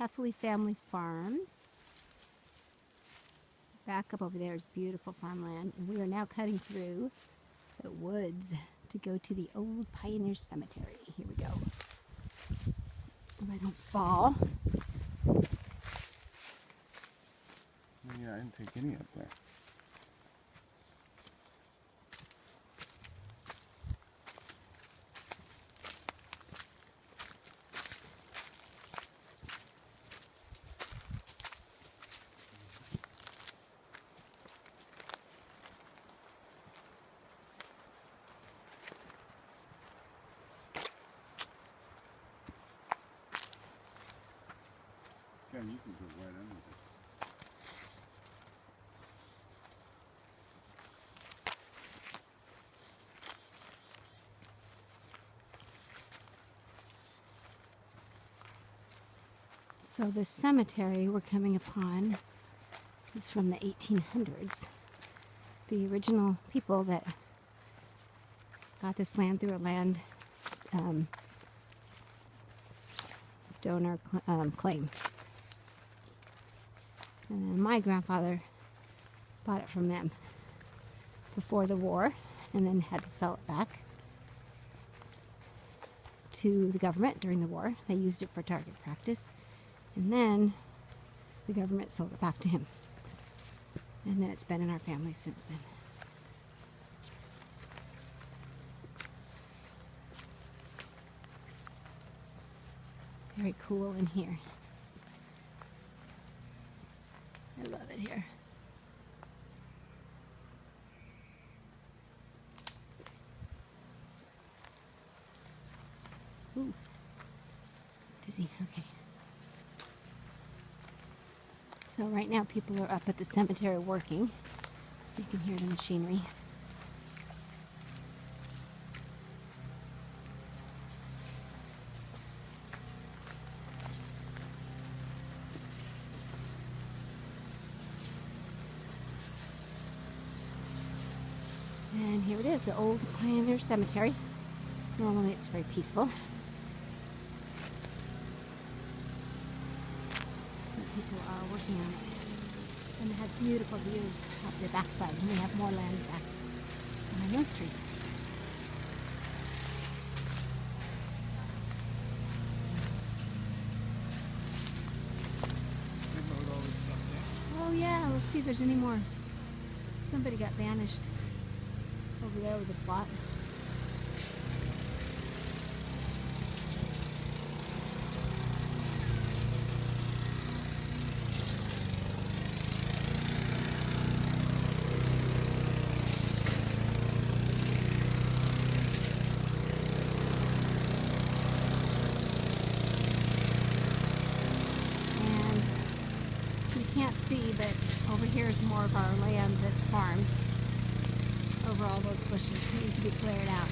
Heffley family farm. Back up over there is beautiful farmland, and we are now cutting through the woods to go to the old Pioneer Cemetery. Here we go. If I don't fall. Yeah, I didn't take any up there. Yeah, you can go right under this. So this cemetery we're coming upon is from the 1800s. The original people that got this land through a land donor claim. And my grandfather bought it from them before the war and then had to sell it back to the government during the war. They used it for target practice. And then the government sold it back to him. And then it's been in our family since then. Very cool in here. I love it here. Ooh. Dizzy, okay. So right now people are up at the cemetery working. You can hear the machinery. And here it is, the old Pioneer Cemetery. Normally it's very peaceful. People are working on it. And they have beautiful views up the backside. And we have more land back behind those trees. Oh yeah, let's see if there's any more. Somebody got banished over there with a plot. Can't see, but over here is more of our land that's farmed over all those bushes. It needs to be cleared out.